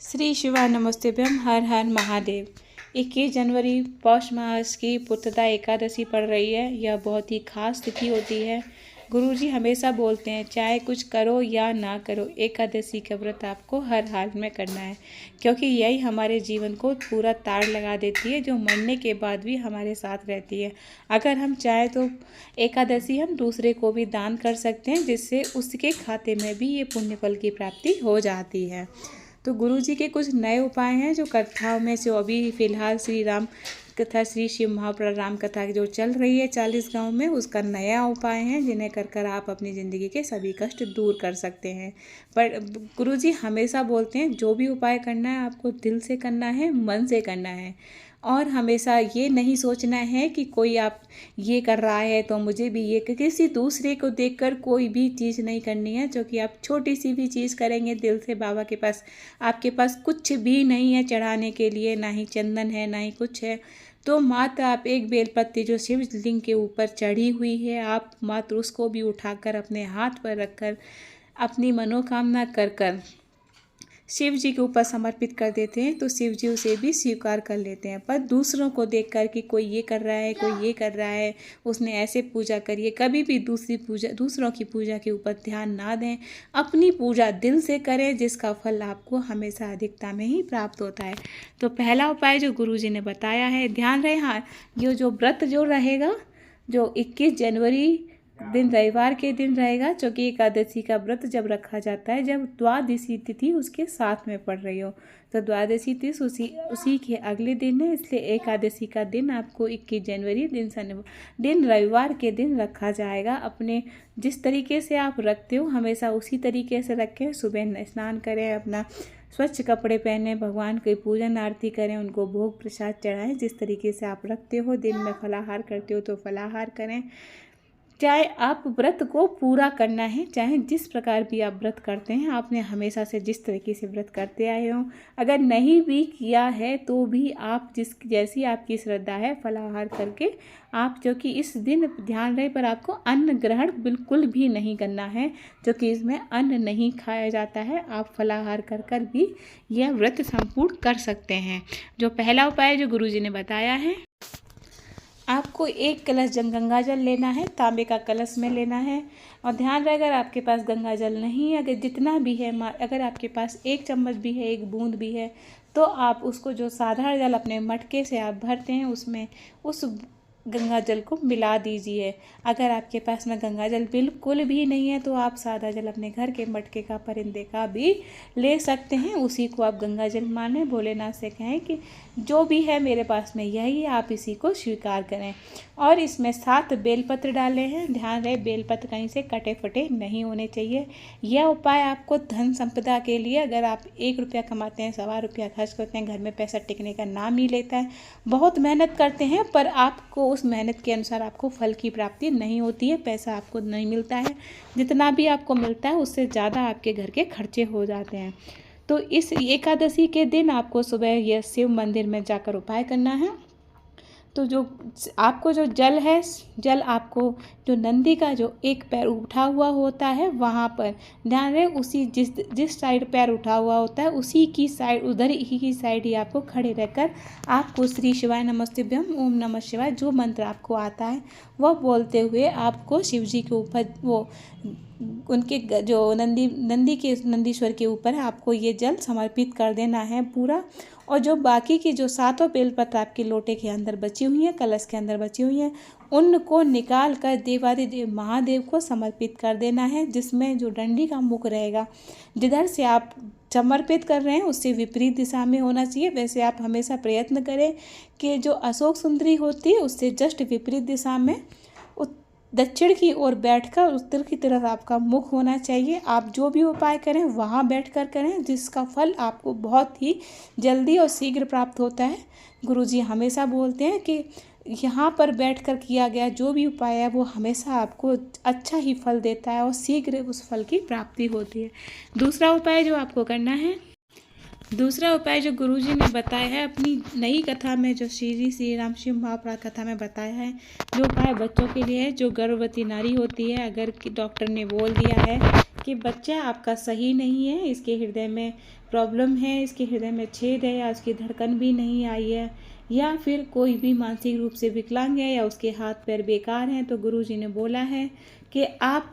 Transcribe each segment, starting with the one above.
श्री शिवाय नमस्तेभ्यम। हर हर महादेव। 21 जनवरी पौष मास की पुत्रदा एकादशी पड़ रही है। यह बहुत ही खास तिथि होती है। गुरुजी हमेशा बोलते हैं चाहे कुछ करो या ना करो, एकादशी का व्रत आपको हर हाल में करना है, क्योंकि यही हमारे जीवन को पूरा तार लगा देती है, जो मरने के बाद भी हमारे साथ रहती है। अगर हम चाहें तो एकादशी हम दूसरे को भी दान कर सकते हैं, जिससे उसके खाते में भी ये पुण्य फल की प्राप्ति हो जाती है। तो गुरुजी के कुछ नए उपाय हैं जो कथाओं में से अभी फ़िलहाल श्री राम कथा, श्री शिव महापुराण राम कथा जो चल रही है 40 गांव में, उसका नया उपाय है जिन्हें कर आप अपनी ज़िंदगी के सभी कष्ट दूर कर सकते हैं। पर गुरुजी हमेशा बोलते हैं जो भी उपाय करना है आपको दिल से करना है, मन से करना है, और हमेशा ये नहीं सोचना है कि कोई आप ये कर रहा है तो मुझे भी ये, किसी दूसरे को देखकर कोई भी चीज़ नहीं करनी है। जो कि आप छोटी सी भी चीज़ करेंगे दिल से, बाबा के पास आपके पास कुछ भी नहीं है चढ़ाने के लिए, ना ही चंदन है ना ही कुछ है, तो मात्र आप एक बेलपत्ती जो शिवलिंग के ऊपर चढ़ी हुई है, आप मात्र उसको भी उठाकर अपने हाथ पर रखकर अपनी मनोकामना कर शिव जी के ऊपर समर्पित कर देते हैं, तो शिव जी उसे भी स्वीकार कर लेते हैं। पर दूसरों को देखकर कि कोई ये कर रहा है, कोई ये कर रहा है, उसने ऐसे पूजा करिए, कभी भी दूसरों की पूजा के ऊपर ध्यान ना दें। अपनी पूजा दिल से करें, जिसका फल आपको हमेशा अधिकता में ही प्राप्त होता है। तो पहला उपाय जो गुरुजी ने बताया है, ध्यान रहे, हाँ, ये जो व्रत जो रहेगा, जो 21 जनवरी दिन रविवार के दिन रहेगा, जो कि एकादशी का व्रत जब रखा जाता है जब द्वादशी तिथि उसके साथ में पड़ रही हो, तो द्वादशी तिथि उसी के अगले दिन है। इसलिए एकादशी का दिन आपको 21 जनवरी दिन रविवार के दिन रखा जाएगा। अपने जिस तरीके से आप रखते हो हमेशा उसी तरीके से रखें। सुबह स्नान करें, अपना स्वच्छ कपड़े पहने, भगवान की पूजन आरती करें, उनको भोग प्रसाद चढ़ाएं। जिस तरीके से आप रखते हो, दिन में फलाहार करते हो तो फलाहार करें। चाहे आप व्रत को पूरा करना है, चाहे जिस प्रकार भी आप व्रत करते हैं, आपने हमेशा से जिस तरीके से व्रत करते आए हो, अगर नहीं भी किया है तो भी आप जैसी आपकी श्रद्धा है फलाहार करके आप, जो कि इस दिन ध्यान रहे पर आपको अन्न ग्रहण बिल्कुल भी नहीं करना है, जो कि इसमें अन्न नहीं खाया जाता है। आप फलाहार कर भी यह व्रत संपूर्ण कर सकते हैं। जो पहला उपाय जो गुरुजी ने बताया है, आपको एक कलश गंगा जल लेना है, तांबे का कलश में लेना है। और ध्यान रहे अगर आपके पास गंगा जल नहीं है, अगर जितना भी है, अगर आपके पास 1 चम्मच भी है, 1 बूंद भी है, तो आप उसको जो साधारण जल अपने मटके से आप भरते हैं उसमें उस गंगा जल को मिला दीजिए। अगर आपके पास में गंगा जल बिल्कुल भी नहीं है तो आप सादा जल अपने घर के मटके का, परिंदे का भी ले सकते हैं। उसी को आप गंगा जल माने, भोलेनाथ से कहें कि जो भी है मेरे पास में यही है, आप इसी को स्वीकार करें। और इसमें 7 बेलपत्र डाले हैं। ध्यान रहे बेलपत्र कहीं से कटे फटे नहीं होने चाहिए। यह उपाय आपको धन संपदा के लिए, अगर आप 1 रुपया कमाते हैं, 1.25 रुपया खर्च करते हैं, घर में पैसा टिकने का नाम ही लेता है, बहुत मेहनत करते हैं, पर आपको उस मेहनत के अनुसार आपको फल की प्राप्ति नहीं होती है, पैसा आपको नहीं मिलता है, जितना भी आपको मिलता है उससे ज़्यादा आपके घर के खर्चे हो जाते हैं। तो इस एकादशी के दिन आपको सुबह यह शिव मंदिर में जाकर उपाय करना है। तो जो आपको जो जल है, जल आपको जो नंदी का जो एक पैर उठा हुआ होता है वहाँ पर ध्यान रहे, उसी जिस साइड पैर उठा हुआ होता है उसी की साइड, उधर ही की साइड ही आपको खड़े रहकर आपको श्री शिवाय नमस्तेभ्यम, ओम नमः शिवाय, जो मंत्र आपको आता है वह बोलते हुए आपको शिव जी के ऊपर, वो उनके जो नंदीश्वर के ऊपर है, आपको ये जल समर्पित कर देना है पूरा। और जो बाकी की जो 7 बेलपत्र आपके लोटे के अंदर बची हुई हैं, कलश के अंदर बची हुई हैं, उनको निकाल कर देवादिदेव महादेव को समर्पित कर देना है, जिसमें जो डंडी का मुख रहेगा, जिधर से आप समर्पित कर रहे हैं उससे विपरीत दिशा में होना चाहिए। वैसे आप हमेशा प्रयत्न करें कि जो अशोक सुंदरी होती है उससे जस्ट विपरीत दिशा में दक्षिण की ओर बैठकर उत्तर की तरफ आपका मुख होना चाहिए। आप जो भी उपाय करें वहाँ बैठकर करें, जिसका फल आपको बहुत ही जल्दी और शीघ्र प्राप्त होता है। गुरुजी हमेशा बोलते हैं कि यहाँ पर बैठकर किया गया जो भी उपाय है वो हमेशा आपको अच्छा ही फल देता है और शीघ्र उस फल की प्राप्ति होती है। दूसरा उपाय जो आपको करना है, दूसरा उपाय जो गुरुजी ने बताया है अपनी नई कथा में, जो श्री राम शिव महापुराण कथा में बताया है, जो उपाय बच्चों के लिए है। जो गर्भवती नारी होती है, अगर डॉक्टर ने बोल दिया है कि बच्चा आपका सही नहीं है, इसके हृदय में प्रॉब्लम है, इसके हृदय में छेद है या उसकी धड़कन भी नहीं आई है, या फिर कोई भी मानसिक रूप से विकलांग है या उसके हाथ पैर बेकार हैं, तो गुरुजी ने बोला है कि आप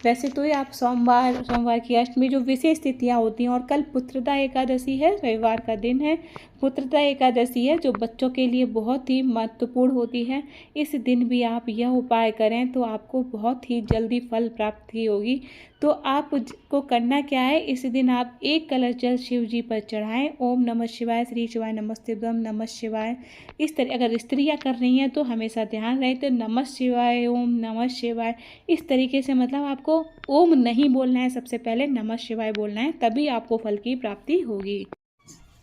वैसे तो ये आप सोमवार की अष्टमी जो विशेष तिथियाँ होती हैं, और कल पुत्रदा एकादशी है, रविवार का दिन है, पुत्रदा एकादशी है जो बच्चों के लिए बहुत ही महत्वपूर्ण होती है। इस दिन भी आप यह उपाय करें तो आपको बहुत ही जल्दी फल प्राप्ति होगी। तो आपको करना क्या है, इस दिन आप 1 कलश जल शिव जी पर चढ़ाएं। ओम नमः शिवाय, श्री शिवाय नमस्तेभ्यम, नमः शिवाय। इस तरह अगर स्त्रियां कर रही हैं तो हमेशा ध्यान रहे तो नमः शिवाय, ओम नमः शिवाय, इस तरीके से, मतलब आपको ओम नहीं बोलना है, सबसे पहले नमः शिवाय बोलना है, तभी आपको फल की प्राप्ति होगी।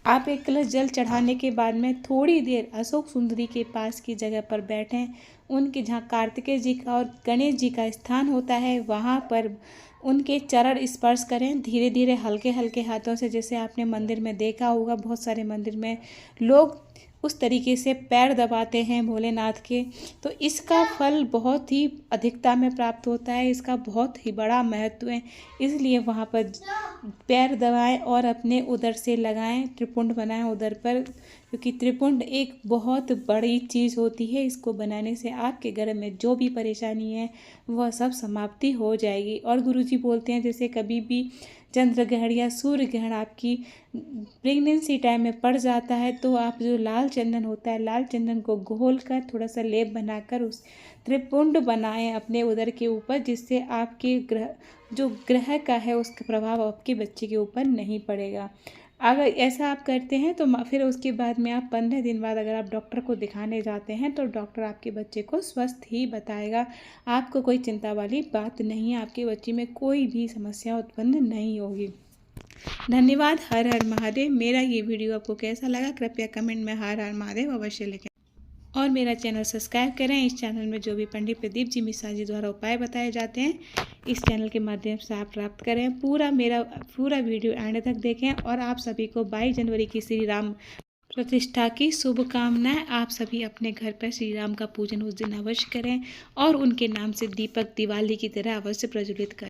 आप 1 कलश जल चढ़ाने के बाद में थोड़ी देर अशोक सुंदरी के पास की जगह पर बैठें। उनके जहाँ कार्तिकेय जी का और गणेश जी का स्थान होता है वहाँ पर उनके चरण स्पर्श करें, धीरे धीरे हल्के हल्के हाथों से, जैसे आपने मंदिर में देखा होगा, बहुत सारे मंदिर में लोग उस तरीके से पैर दबाते हैं भोलेनाथ के। तो इसका फल बहुत ही अधिकता में प्राप्त होता है, इसका बहुत ही बड़ा महत्व है, इसलिए वहाँ पर पैर दबाएं और अपने उदर से लगाएं, त्रिपुंड बनाएं उदर पर, क्योंकि त्रिपुंड एक बहुत बड़ी चीज़ होती है। इसको बनाने से आपके घर में जो भी परेशानी है वह सब समाप्ति हो जाएगी। और गुरुजी बोलते हैं जैसे कभी भी चंद्र ग्रहण या सूर्य ग्रहण आपकी प्रेगनेंसी टाइम में पड़ जाता है तो आप जो लाल चंदन होता है, लाल चंदन को घोल कर थोड़ा सा लेप बनाकर उस त्रिपुंड बनाएं अपने उदर के ऊपर, जिससे आपके ग्रह का है उसका प्रभाव आपके बच्चे के ऊपर नहीं पड़ेगा। अगर ऐसा आप करते हैं तो फिर उसके बाद में आप 15 दिन बाद अगर आप डॉक्टर को दिखाने जाते हैं तो डॉक्टर आपके बच्चे को स्वस्थ ही बताएगा। आपको कोई चिंता वाली बात नहीं है, आपके बच्चे में कोई भी समस्या उत्पन्न नहीं होगी। धन्यवाद। हर हर महादेव। मेरा ये वीडियो आपको कैसा लगा कृपया कमेंट में हर हर महादेव अवश्य लिखें, और मेरा चैनल सब्सक्राइब करें। इस चैनल में जो भी पंडित प्रदीप जी मिश्रा जी द्वारा उपाय बताए जाते हैं इस चैनल के माध्यम से आप प्राप्त करें। मेरा पूरा वीडियो एंड तक देखें। और आप सभी को 22 जनवरी की श्री राम प्रतिष्ठा की शुभकामनाएं। आप सभी अपने घर पर श्री राम का पूजन उस दिन अवश्य करें और उनके नाम से दीपक दिवाली की तरह अवश्य प्रज्वलित करें।